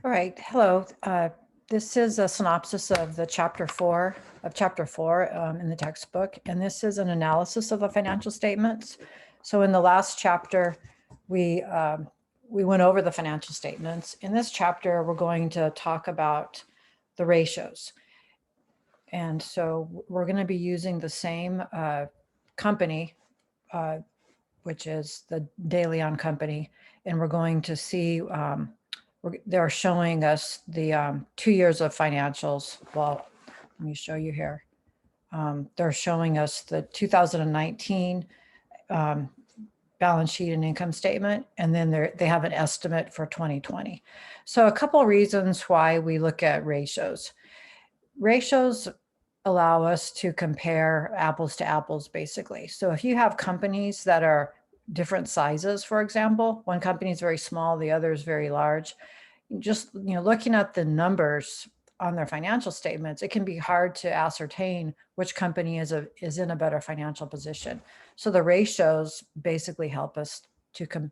All right, hello. This is a synopsis of the chapter four in the textbook, and this is an analysis of the financial statements. So in the last chapter, we went over the financial statements. In this chapter, we're going to talk about the ratios. And so we're going to be using the same company, which is the De Leon company, and we're going to see they're showing us the 2 years of financials. Well, let me show you here. They're showing us the 2019 balance sheet and income statement, and then they have an estimate for 2020. So a couple of reasons why we look at ratios. Ratios allow us to compare apples to apples, basically. So if you have companies that are different sizes, for example, one company is very small, the other is very large, just looking at the numbers on their financial statements, it can be hard to ascertain which company is in a better financial position. So the ratios basically help us to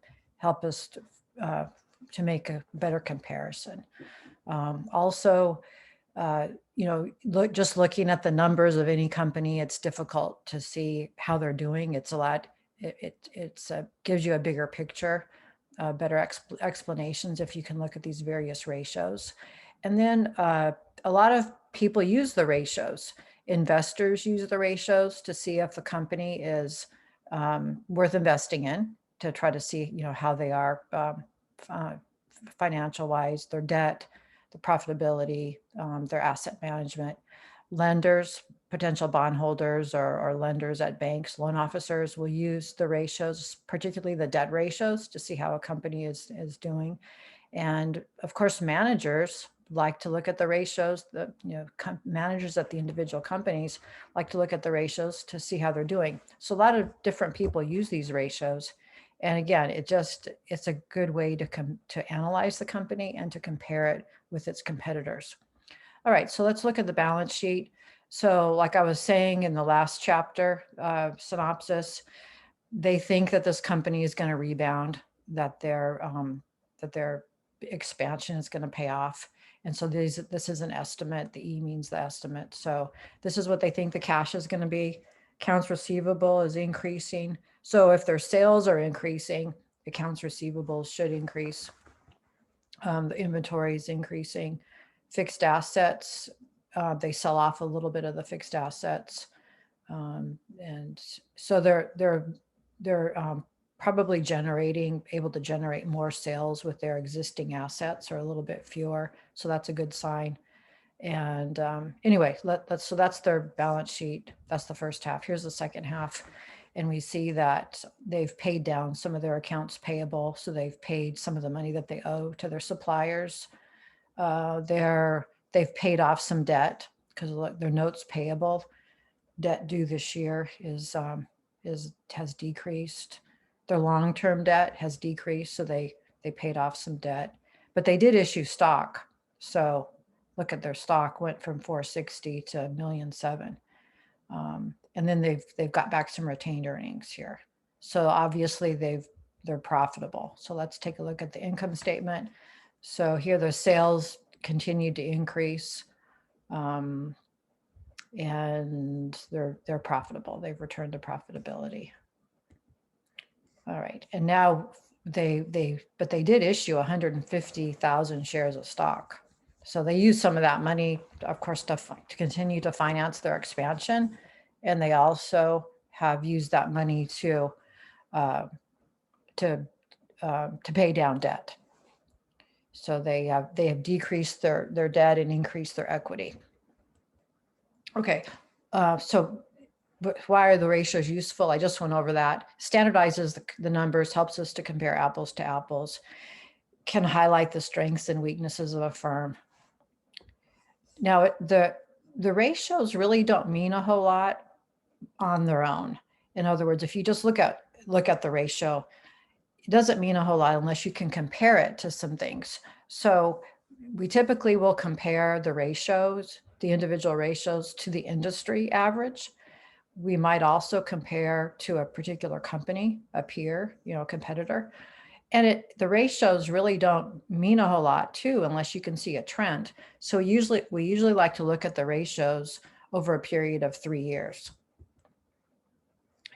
make a better comparison. Also, just looking at the numbers of any company, it's difficult to see how they're doing. It's a lot. It gives you a bigger picture, better explanations if you can look at these various ratios. And then a lot of people use the ratios. Investors use the ratios to see if the company is worth investing in, to try to see how they are financial wise, their debt, the profitability, their asset management. Lenders, potential bondholders or lenders at banks, loan officers will use the ratios, particularly the debt ratios, to see how a company is doing. And of course, managers like to look at the ratios. Managers at the individual companies like to look at the ratios to see how they're doing. So a lot of different people use these ratios. And again, it's a good way to analyze the company and to compare it with its competitors. All right, so let's look at the balance sheet. So like I was saying in the last chapter, synopsis, they think that this company is going to rebound, that their expansion is going to pay off. And so this is an estimate. The E means the estimate. So this is what they think the cash is going to be. Accounts receivable is increasing. So if their sales are increasing, accounts receivable should increase. The inventory is increasing. Fixed assets, they sell off a little bit of the fixed assets. And so they're probably able to generate more sales with their existing assets, or a little bit fewer. So that's a good sign. And anyway, so that's their balance sheet. That's the first half. Here's the second half. And we see that they've paid down some of their accounts payable. So they've paid some of the money that they owe to their suppliers. They've paid off some debt because their notes payable. Debt due this year has decreased. Their long-term debt has decreased, so they paid off some debt. But they did issue stock. So look at their stock went from 460 to 1,700,000. And then they've got back some retained earnings here. So obviously they're profitable. So let's take a look at the income statement. So here the sales continued to increase, and they're profitable. They've returned to profitability. All right, and now they did issue 150,000 shares of stock. So they used some of that money, of course, to continue to finance their expansion, and they also have used that money to pay down debt. So they have decreased their debt and increased their equity. Okay, so why are the ratios useful? I just went over that. Standardizes the numbers, helps us to compare apples to apples, can highlight the strengths and weaknesses of a firm. Now, the ratios really don't mean a whole lot on their own. In other words, if you just look at the ratio, it doesn't mean a whole lot unless you can compare it to some things. So we typically will compare the ratios, the individual ratios, to the industry average. We might also compare to a particular company, a peer, competitor. And the ratios really don't mean a whole lot too, unless you can see a trend. So we usually like to look at the ratios over a period of 3 years.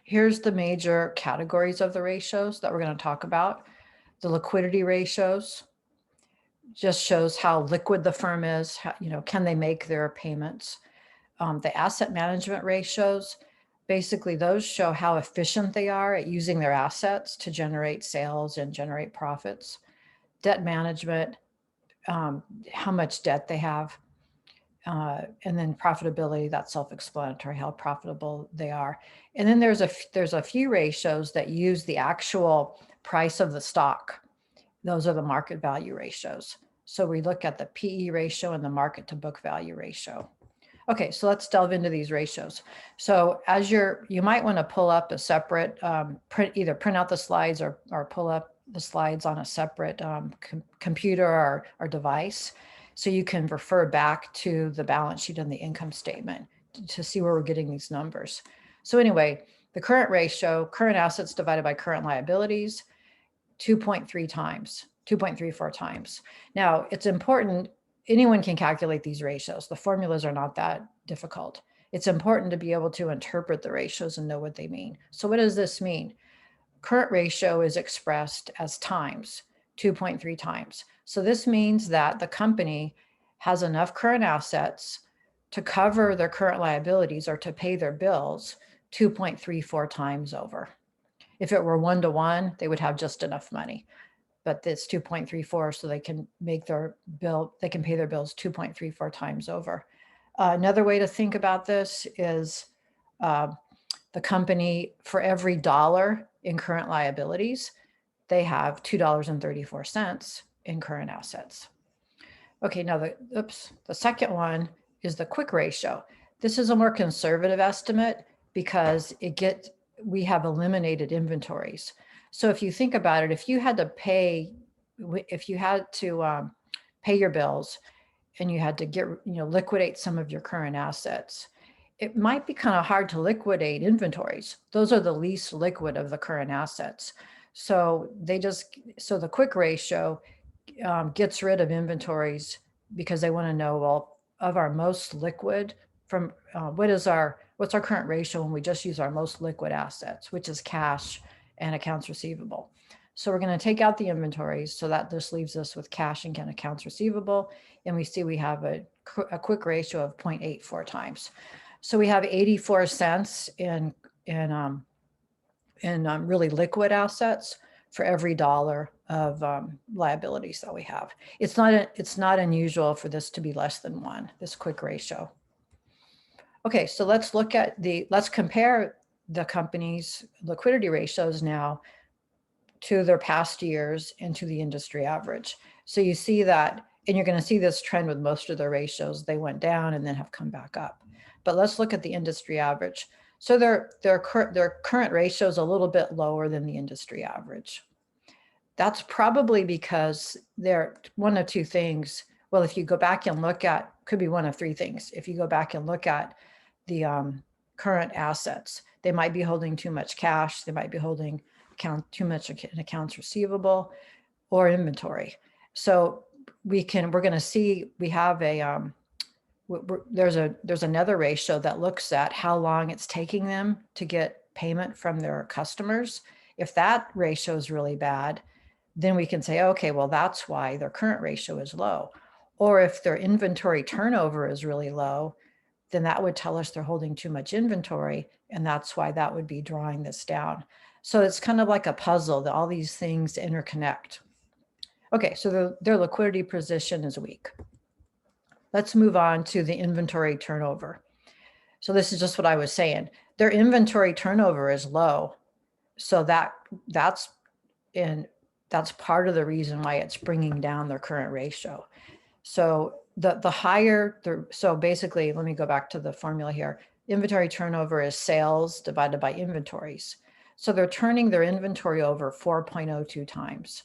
Here's the major categories of the ratios that we're going to talk about. The liquidity ratios just shows how liquid the firm is, how, can they make their payments. The asset management ratios, basically those show how efficient they are at using their assets to generate sales and generate profits. Debt management, how much debt they have. And then profitability, that's self-explanatory, how profitable they are. And then there's a few ratios that use the actual price of the stock. Those are the market value ratios. So we look at the PE ratio and the market to book value ratio. Okay, so let's delve into these ratios. So as you might want to pull up a separate, either print out the slides or pull up the slides on a separate computer or device. So you can refer back to the balance sheet and the income statement to see where we're getting these numbers. So anyway, the current ratio, current assets divided by current liabilities, 2.3 times, 2.34 times. Now, it's important, anyone can calculate these ratios. The formulas are not that difficult. It's important to be able to interpret the ratios and know what they mean. So what does this mean? Current ratio is expressed as times, 2.3 times. So this means that the company has enough current assets to cover their current liabilities or to pay their bills 2.34 times over. If it were 1-to-1, they would have just enough money, but it's 2.34, so they can make their bill, they can pay their bills 2.34 times over. Another way to think about this is the company, for every dollar in current liabilities, they have $2.34 in current assets. Okay, now the second one is the quick ratio. This is a more conservative estimate because we have eliminated inventories. So if you think about it, if you had to pay your bills and you had to liquidate some of your current assets, it might be kind of hard to liquidate inventories. Those are the least liquid of the current assets. So the quick ratio gets rid of inventories because they want to know, well, of our most liquid, from what's our current ratio when we just use our most liquid assets, which is cash and accounts receivable. So we're going to take out the inventories, so that just leaves us with cash and accounts receivable. And we see we have a quick ratio of 0.84 times. So we have 84 cents in really liquid assets for every dollar of liabilities that we have. It's not unusual for this to be less than 1, this quick ratio. Okay, so let's compare the company's liquidity ratios now to their past years and to the industry average. So you see that, and you're going to see this trend with most of the ratios. They went down and then have come back up. But let's look at the industry average. So their current ratio is a little bit lower than the industry average. That's probably because they're one of two things. Well, if you go back and look at, could be one of three things. If you go back and look at the current assets, they might be holding too much cash. They might be holding too much in accounts receivable or inventory. So we're going to see we have there's another ratio that looks at how long it's taking them to get payment from their customers. If that ratio is really bad, then we can say, okay, well, that's why their current ratio is low. Or if their inventory turnover is really low, then that would tell us they're holding too much inventory, and that's why that would be drawing this down. So it's kind of like a puzzle that all these things interconnect. Okay, so their liquidity position is weak. Let's move on to the inventory turnover. So this is just what I was saying. Their inventory turnover is low. So that's part of the reason why it's bringing down their current ratio. So so basically, let me go back to the formula here. Inventory turnover is sales divided by inventories. So they're turning their inventory over 4.02 times.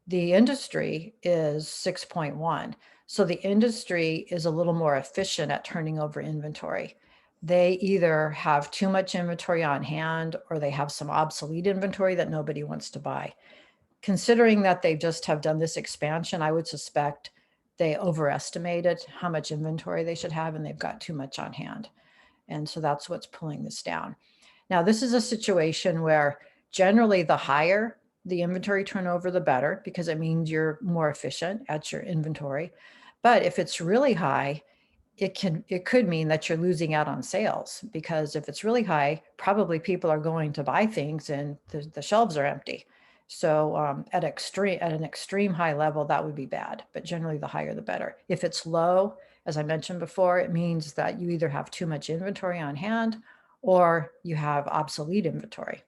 The industry is 6.1. So the industry is a little more efficient at turning over inventory. They either have too much inventory on hand or they have some obsolete inventory that nobody wants to buy. considering that they just have done this expansion, I would suspect they overestimated how much inventory they should have, and they've got too much on hand. And so that's what's pulling this down. Now, this is a situation where generally the higher the inventory turnover, the better, because it means you're more efficient at your inventory. But if it's really high, it could mean that you're losing out on sales, because if it's really high, probably people are going to buy things and the shelves are empty. So at an extreme high level, that would be bad, but generally the higher the better. If it's low, as I mentioned before, it means that you either have too much inventory on hand or you have obsolete inventory.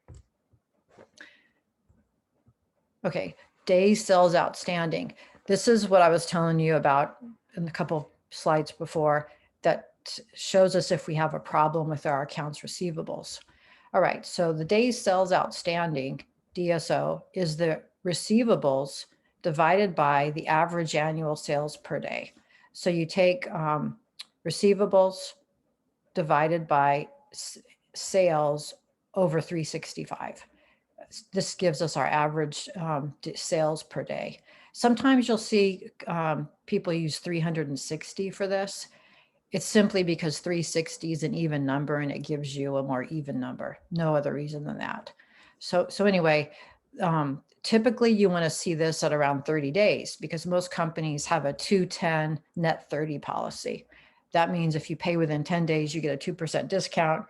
Okay, days sales outstanding. This is what I was telling you about in a couple slides before that shows us if we have a problem with our accounts receivables. All right, so the days sales outstanding, DSO, is the receivables divided by the average annual sales per day. So you take receivables divided by sales over 365. This gives us our average sales per day. Sometimes you'll see people use 360 for this. It's simply because 360 is an even number and it gives you a more even number. No other reason than that. So anyway, typically you want to see this at around 30 days because most companies have a 210 net 30 policy. That means if you pay within 10 days, you get a 2% discount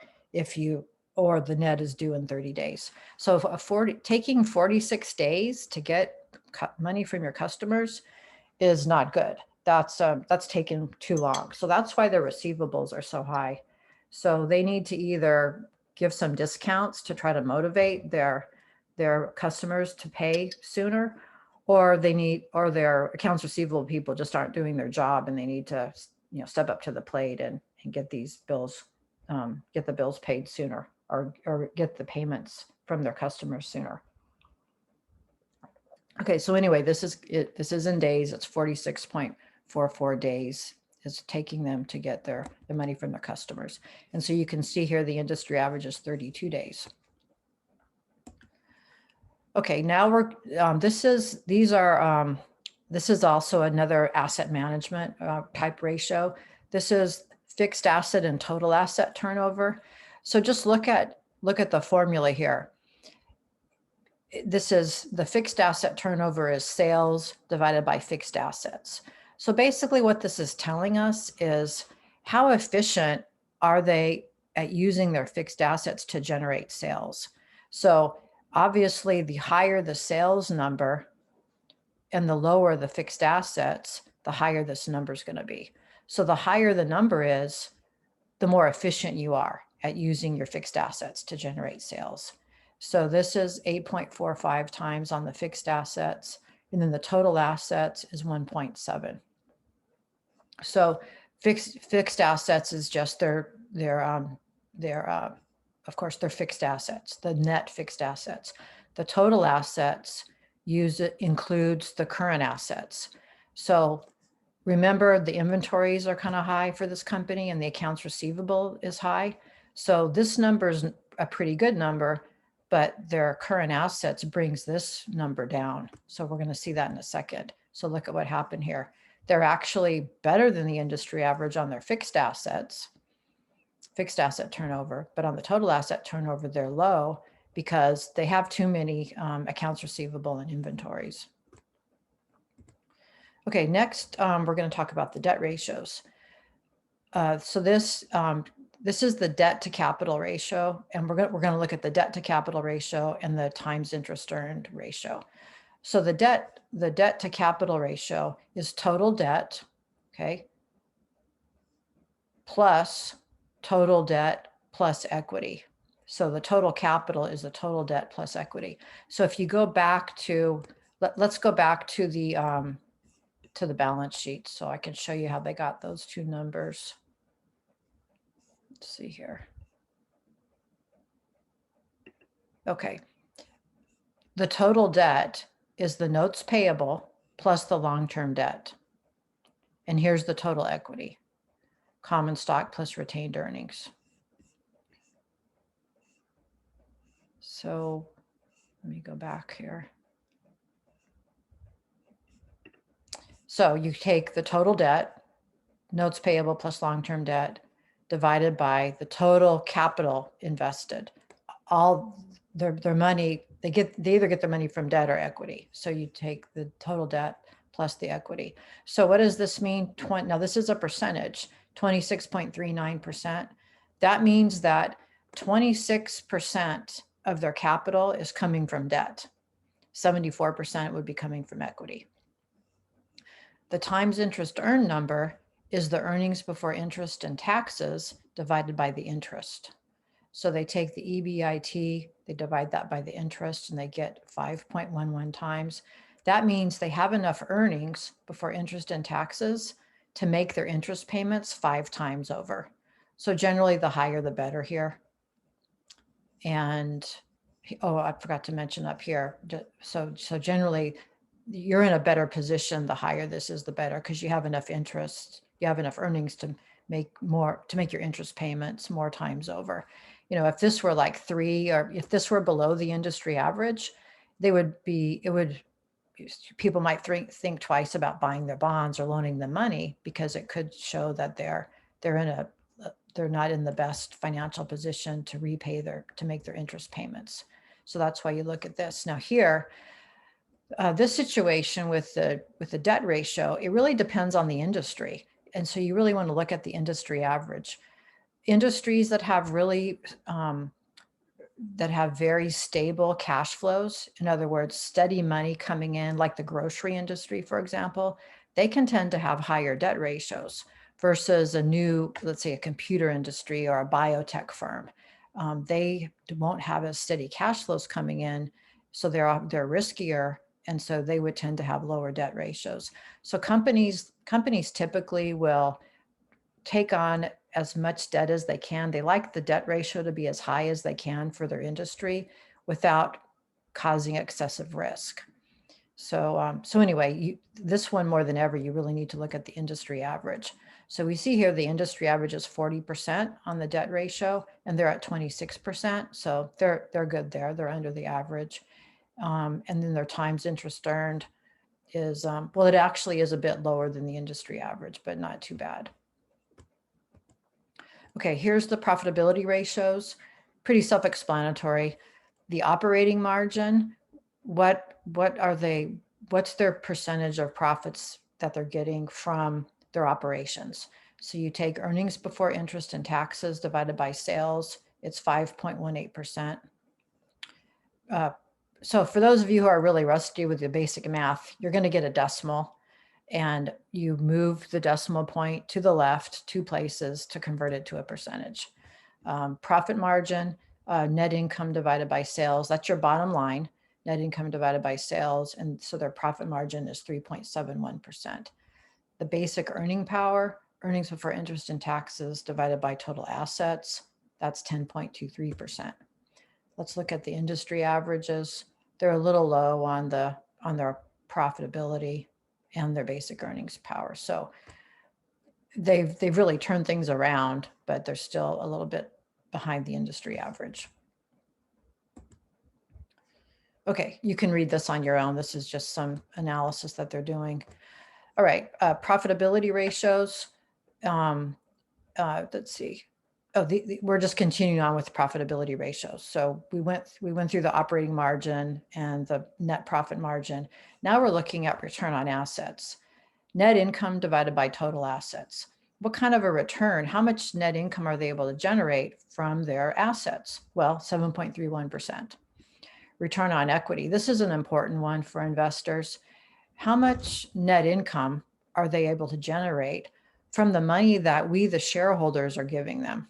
or the net is due in 30 days. So taking 46 days to get money from your customers is not good. That's taken too long. So that's why their receivables are so high. So they need to either give some discounts to try to motivate their customers to pay sooner, or their accounts receivable people just aren't doing their job and they need to step up to the plate and get these bills, get the bills paid sooner, or get the payments from their customers sooner. Okay, so anyway, this is in days. It's 46.44 days is taking them to get the money from their customers. And so you can see here the industry average is 32 days. Okay, now this is also another asset management type ratio. This is fixed asset and total asset turnover. So just look at the formula here. This is the fixed asset turnover is sales divided by fixed assets. So basically what this is telling us is how efficient are they at using their fixed assets to generate sales. So obviously the higher the sales number and the lower the fixed assets, the higher this number is going to be. So the higher the number is, the more efficient you are at using your fixed assets to generate sales. So this is 8.45 times on the fixed assets, and then the total assets is 1.7. So fixed assets is just of course, their fixed assets, the net fixed assets. The total assets includes the current assets. So remember, the inventories are kind of high for this company and the accounts receivable is high. So this number is a pretty good number, but their current assets brings this number down. So we're going to see that in a second. So look at what happened here. They're actually better than the industry average on their fixed asset turnover, but on the total asset turnover, they're low because they have too many accounts receivable and inventories. Okay, next we're going to talk about the debt ratios. So this is the debt to capital ratio, and we're going to look at the debt to capital ratio and the times interest earned ratio. So the debt to capital ratio is total debt, okay, plus total debt plus equity. So the total capital is the total debt plus equity. So if you go back to, let's go back to the balance sheet so I can show you how they got those two numbers. Let's see here. Okay. The total debt is the notes payable plus the long-term debt. And here's the total equity, common stock plus retained earnings. So let me go back here. So you take the total debt, notes payable plus long-term debt, divided by the total capital invested. All their money, they either get their money from debt or equity. So you take the total debt plus the equity. So what does this mean? Now this is a percentage, 26.39%. That means that 26% of their capital is coming from debt. 74% would be coming from equity. The times interest earned number is the earnings before interest and taxes divided by the interest. So they take the EBIT, they divide that by the interest, and they get 5.11 times. That means they have enough earnings before interest and taxes to make their interest payments 5 times over. So generally the higher the better here. And, oh, I forgot to mention up here. So generally you're in a better position the higher this is, the better, because you have enough interest, you have enough earnings to make your interest payments more times over. You know, if this were like 3, or if this were below the industry average, people might think twice about buying their bonds or loaning them money, because it could show that they're not in the best financial position to make their interest payments. So that's why you look at this. Now here, this situation with the debt ratio, it really depends on the industry. And so you really want to look at the industry average. Industries that have very stable cash flows, in other words, steady money coming in, like the grocery industry, for example, they can tend to have higher debt ratios versus a new, let's say, a computer industry or a biotech firm. They won't have as steady cash flows coming in, so they're riskier, and so they would tend to have lower debt ratios. So companies typically will take on as much debt as they can. They like the debt ratio to be as high as they can for their industry without causing excessive risk. So anyway, this one more than ever, you really need to look at the industry average. So we see here the industry average is 40% on the debt ratio, and they're at 26%. So they're good there. They're under the average. And then their times interest earned is, well, it actually is a bit lower than the industry average, but not too bad. Okay, here's the profitability ratios. Pretty self-explanatory. The operating margin, what's their percentage of profits that they're getting from their operations? So you take earnings before interest and taxes divided by sales, it's 5.18%. So for those of you who are really rusty with the basic math, you're going to get a decimal, and you move the decimal point to the left 2 places to convert it to a percentage. Profit margin, net income divided by sales, that's your bottom line, net income divided by sales, and so their profit margin is 3.71%. The basic earning power, earnings before interest and taxes divided by total assets, that's 10.23%. Let's look at the industry averages. They're a little low on their profitability and their basic earnings power. So they've really turned things around, but they're still a little bit behind the industry average. Okay, you can read this on your own. This is just some analysis that they're doing. All right, profitability ratios. Let's see. Oh, we're just continuing on with profitability ratios. So we went through the operating margin and the net profit margin. Now we're looking at return on assets. Net income divided by total assets. What kind of a return? How much net income are they able to generate from their assets? Well, 7.31%. Return on equity. This is an important one for investors. How much net income are they able to generate from the money that we, the shareholders, are giving them?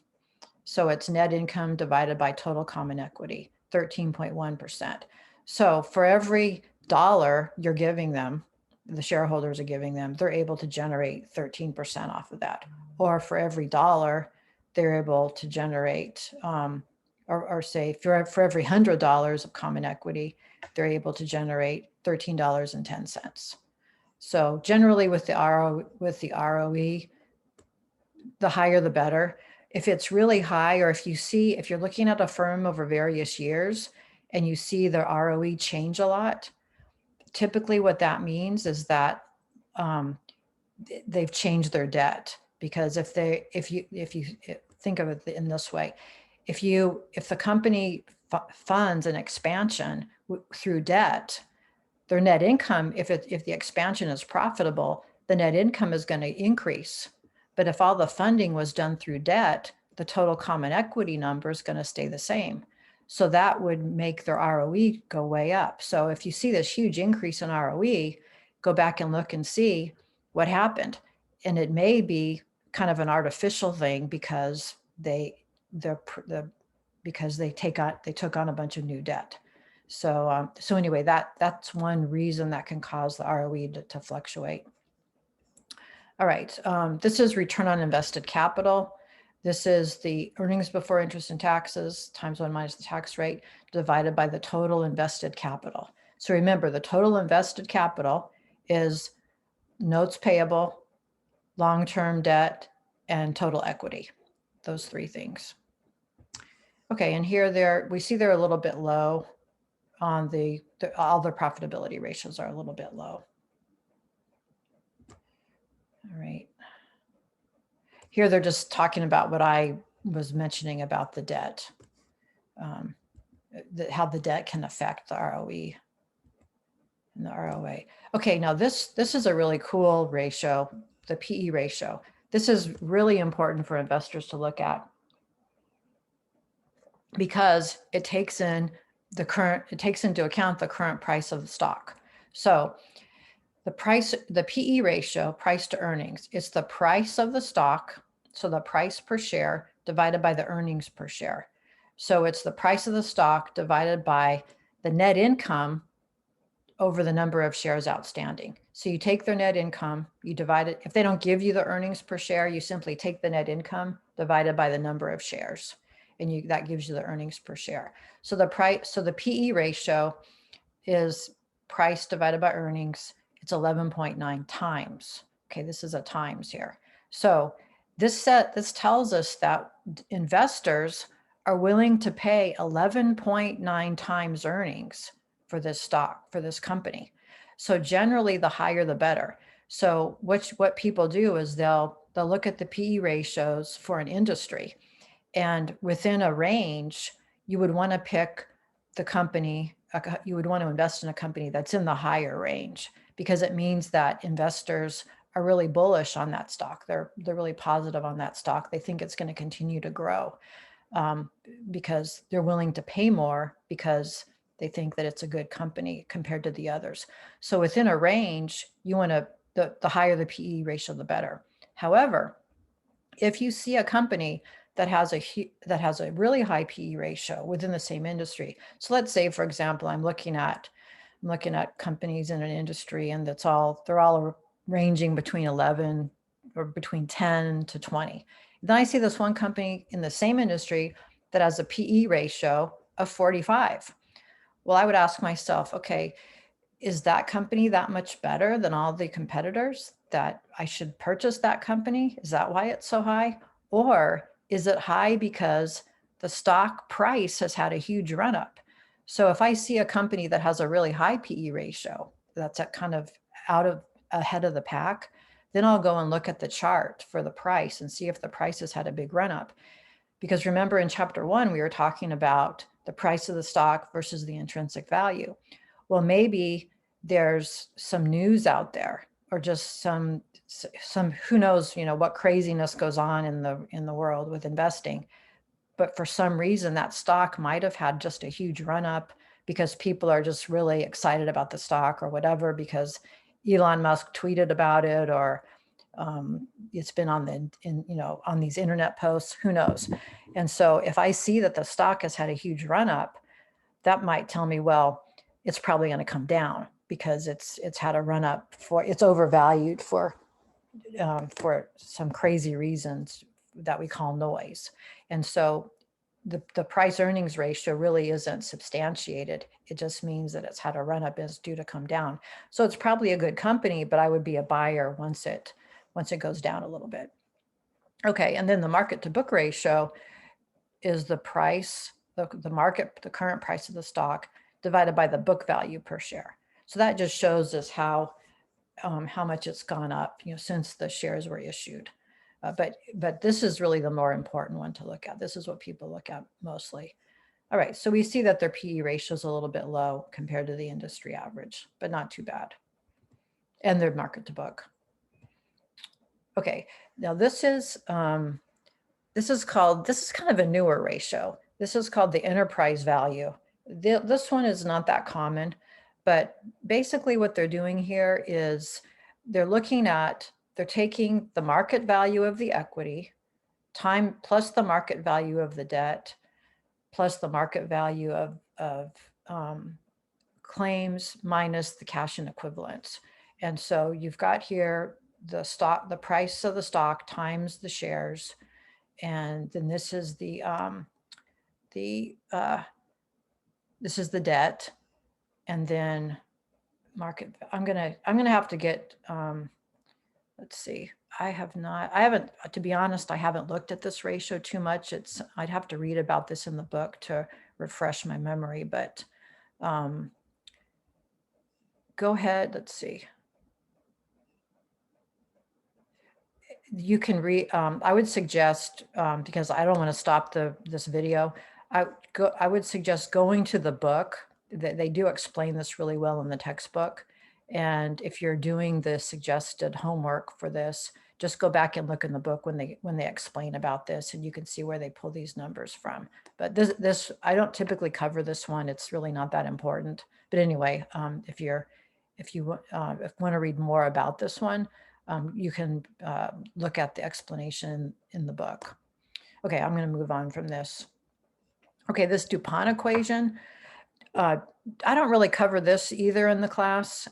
So it's net income divided by total common equity, 13.1%. So for every dollar you're giving them, the shareholders are giving them, they're able to generate 13% off of that. Or for every dollar, they're able to generate, or say for every $100 of common equity, they're able to generate $13.10. So generally with the ROE, the higher the better. If it's really high, or if you're looking at a firm over various years and you see the ROE change a lot, typically what that means is that they've changed their debt. Because if you think of it in this way, if the company funds an expansion through debt, their net income, if the expansion is profitable, the net income is going to increase. But if all the funding was done through debt, the total common equity number is going to stay the same. So that would make their ROE go way up. So if you see this huge increase in ROE, go back and look and see what happened. And it may be kind of an artificial thing because they took on a bunch of new debt. So anyway, that's one reason that can cause the ROE to fluctuate. All right, this is return on invested capital. This is the earnings before interest and taxes times 1 minus the tax rate divided by the total invested capital. So remember, the total invested capital is notes payable, long-term debt, and total equity, those three things. Okay, and here we see they're a little bit low on all their profitability ratios are a little bit low. All right. Here they're just talking about what I was mentioning about the debt, how the debt can affect the ROE and the ROA. Okay, now this is a really cool ratio, the PE ratio. This is really important for investors to look at because it takes into account the current price of the stock. So the PE ratio, price to earnings, it's the price of the stock, so the price per share divided by the earnings per share. So it's the price of the stock divided by the net income over the number of shares outstanding. So you take their net income, you divide it. If they don't give you the earnings per share, you simply take the net income divided by the number of shares, and that gives you the earnings per share. So the PE ratio is price divided by earnings. It's 11.9 times. Okay, this is a times here. So this tells us that investors are willing to pay 11.9 times earnings for this stock, for this company. So generally, the higher the better. So what people do is they'll look at the PE ratios for an industry, and within a range, you would want to pick the company. You would want to invest in a company that's in the higher range, because it means that investors are really bullish on that stock. They're really positive on that stock. They think it's going to continue to grow because they're willing to pay more because they think that it's a good company compared to the others. So within a range, you want to, the higher the PE ratio, the better. However, if you see a company that has a really high PE ratio within the same industry. So let's say, for example, I'm looking at companies in an industry, and they're all ranging between 11 or between 10 to 20. Then I see this one company in the same industry that has a PE ratio of 45. Well, I would ask myself, okay, is that company that much better than all the competitors that I should purchase that company? Is that why it's so high? Or is it high because the stock price has had a huge run up? So if I see a company that has a really high PE ratio, that's kind of ahead of the pack, then I'll go and look at the chart for the price and see if the price has had a big run up. Because remember, in chapter 1, we were talking about the price of the stock versus the intrinsic value. Well, maybe there's some news out there, or just some who knows, what craziness goes on in the world with investing. But for some reason, that stock might have had just a huge run up because people are just really excited about the stock or whatever, because Elon Musk tweeted about it, or it's been on these internet posts, who knows. And so if I see that the stock has had a huge run up, that might tell me, well, it's probably going to come down because it's had a run up it's overvalued for some crazy reasons that we call noise. And so the price earnings ratio really isn't substantiated. It just means that it's had a run up, is due to come down. So it's probably a good company, but I would be a buyer once it goes down a little bit. Okay, and then the market to book ratio is the price, the current price of the stock divided by the book value per share. So that just shows us how how much it's gone up, since the shares were issued. But this is really the more important one to look at. This is what people look at mostly. All right, so we see that their PE ratio is a little bit low compared to the industry average, but not too bad. And their market to book. Okay, now this is kind of a newer ratio. This is called the enterprise value. This one is not that common, but basically what they're doing here is they're taking the market value of the equity time plus the market value of the debt plus the market value of claims minus the cash and equivalents. And so you've got here the price of the stock times the shares. And then this is the debt, and then market. I'm gonna have to get. Let's see. To be honest, I haven't looked at this ratio too much. I'd have to read about this in the book to refresh my memory. But go ahead. Let's see. You can read. I would suggest, because I don't want to stop this video, I would suggest going to the book. They do explain this really well in the textbook. And if you're doing the suggested homework for this, just go back and look in the book when they explain about this, and you can see where they pull these numbers from. But this I don't typically cover this one. It's really not that important. But anyway, if you want to read more about this one, you can look at the explanation in the book. Okay, I'm going to move on from this. Okay, this DuPont equation, I don't really cover this either in the class,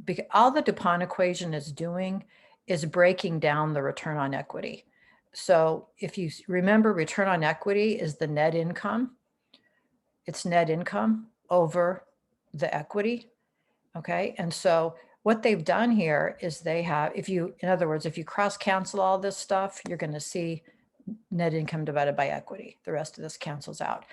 because all the DuPont equation is doing is breaking down the return on equity. So if you remember, return on equity is the net income. It's net income over the equity. Okay, and so what they've done here is in other words, if you cross cancel all this stuff, you're going to see net income divided by equity. The rest of this cancels out.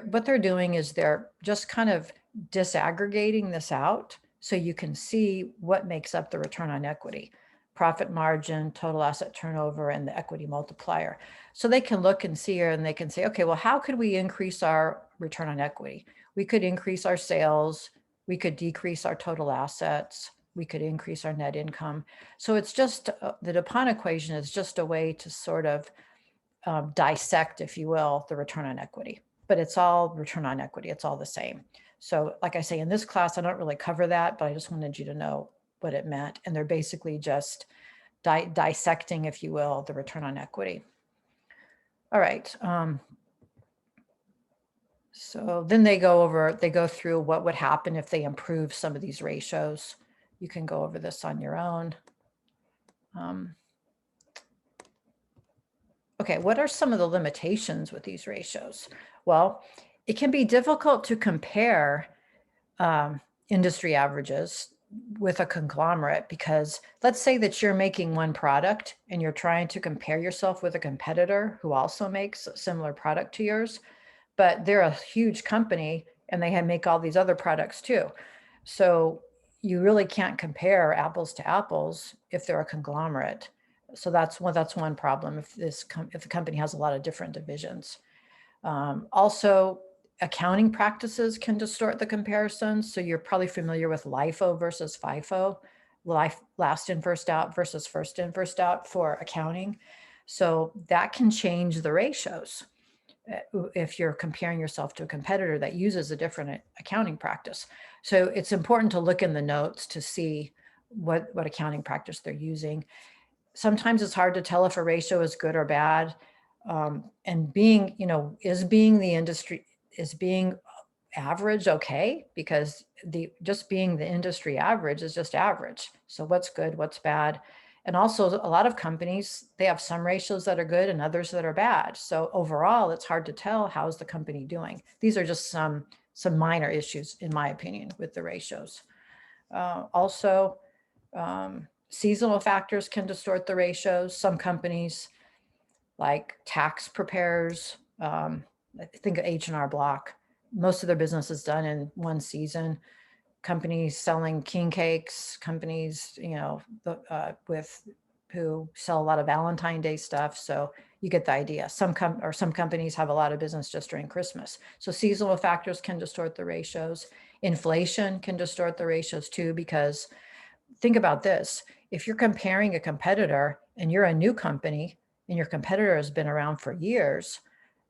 What they're doing is they're just kind of disaggregating this out so you can see what makes up the return on equity: profit margin, total asset turnover, and the equity multiplier. So they can look and see here and they can say, okay, well, how could we increase our return on equity? We could increase our sales. We could decrease our total assets. We could increase our net income. So it's just the DuPont equation is just a way to sort of dissect, if you will, the return on equity. But it's all return on equity. It's all the same. So like I say, in this class, I don't really cover that, but I just wanted you to know what it meant. And they're basically just dissecting, if you will, the return on equity. All right. So then they go through what would happen if they improve some of these ratios. You can go over this on your own. Okay, what are some of the limitations with these ratios? Well, it can be difficult to compare industry averages with a conglomerate, because let's say that you're making one product and you're trying to compare yourself with a competitor who also makes a similar product to yours, but they're a huge company and they make all these other products too. So you really can't compare apples to apples if they're a conglomerate. So that's one problem if the company has a lot of different divisions. Also, accounting practices can distort the comparisons. So you're probably familiar with LIFO versus FIFO, last in, first out versus first in, first out for accounting. So that can change the ratios if you're comparing yourself to a competitor that uses a different accounting practice. So it's important to look in the notes to see what accounting practice they're using. Sometimes it's hard to tell if a ratio is good or bad. And being average okay? Because just being the industry average is just average. So what's good, what's bad? And also a lot of companies, they have some ratios that are good and others that are bad. So overall, it's hard to tell how's the company doing. These are just some minor issues, in my opinion, with the ratios. Also, seasonal factors can distort the ratios. Some companies, like tax preparers, I think of H&R Block, most of their business is done in one season. companies selling king cakes, companies, who sell a lot of Valentine Day stuff. So you get the idea. Some companies have a lot of business just during Christmas. So seasonal factors can distort the ratios. Inflation can distort the ratios too, because think about this. If you're comparing a competitor and you're a new company and your competitor has been around for years,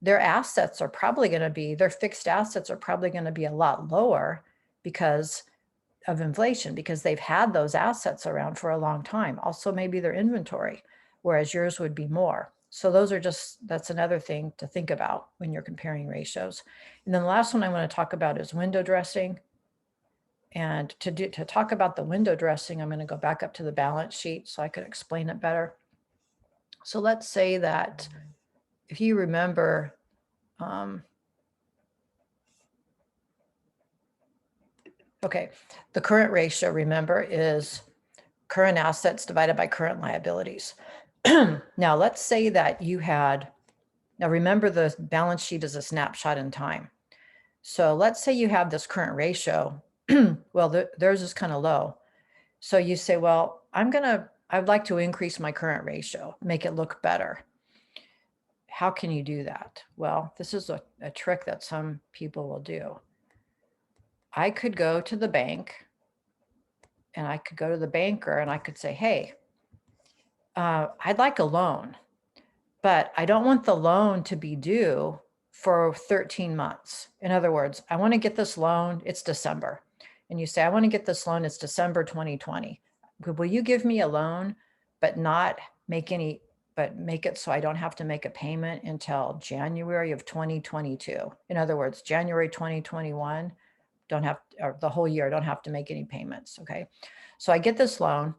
their fixed assets are probably going to be a lot lower because of inflation, because they've had those assets around for a long time. Also, maybe their inventory, whereas yours would be more. So that's another thing to think about when you're comparing ratios. And then the last one I want to talk about is window dressing. And to talk about the window dressing, I'm going to go back up to the balance sheet so I could explain it better. So let's say that if you remember, okay, the current ratio, remember, is current assets divided by current liabilities. Now, let's say that now remember the balance sheet is a snapshot in time. So let's say you have this current ratio. Well, theirs is kind of low. So you say, well, I'd like to increase my current ratio, make it look better. How can you do that? Well, this is a trick that some people will do. I could go to the bank and I could go to the banker and I could say, hey, I'd like a loan, but I don't want the loan to be due for 13 months. In other words, I want to get this loan, it's December. And you say, I want to get this loan, it's December 2020. Will you give me a loan, but make it so I don't have to make a payment until January of 2022? In other words, January 2021, or the whole year, don't have to make any payments, okay? So I get this loan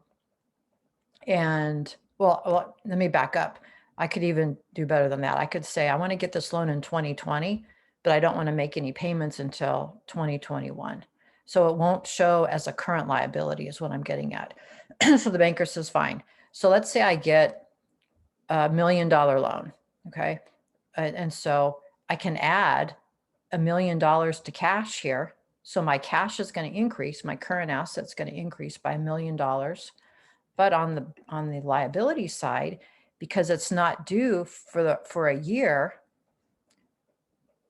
and, well, let me back up. I could even do better than that. I could say, I want to get this loan in 2020, but I don't want to make any payments until 2021. So it won't show as a current liability is what I'm getting at. So the banker says, fine. So let's say I get $1 million loan, okay? And so I can add $1 million to cash here. So my cash is going to increase. My current asset's going to increase by $1 million. But on the liability side, because it's not due for a year,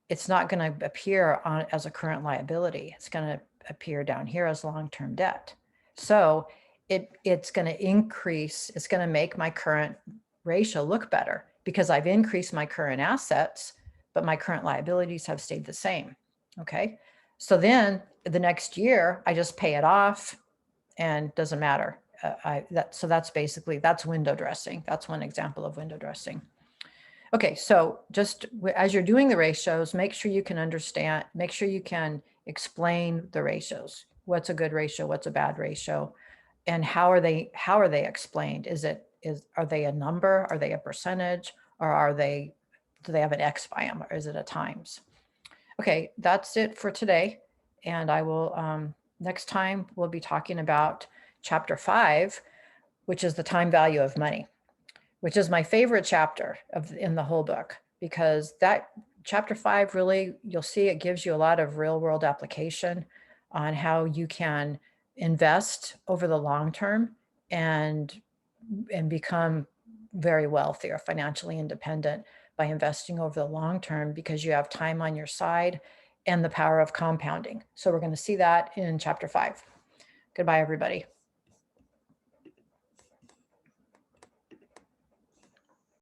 it's not going to appear as a current liability. It's going to appear down here as long-term debt. So it's going to increase. It's going to make my current ratio look better because I've increased my current assets, but my current liabilities have stayed the same. Okay. So then the next year I just pay it off and it doesn't matter. So that's window dressing. That's one example of window dressing. Okay, so just as you're doing the ratios, make sure you can understand, make sure you can explain the ratios. What's a good ratio? What's a bad ratio? And how are they explained? Are they a number? Are they a percentage? Or do they have an X by them? Or is it a times? Okay, that's it for today. And I will, next time we'll be talking about chapter 5, which is the time value of money, which is my favorite chapter in the whole book, because that chapter 5 really, you'll see it gives you a lot of real world application on how you can invest over the long term and become very wealthy or financially independent by investing over the long term, because you have time on your side and the power of compounding. So we're going to see that in chapter 5. Goodbye, everybody.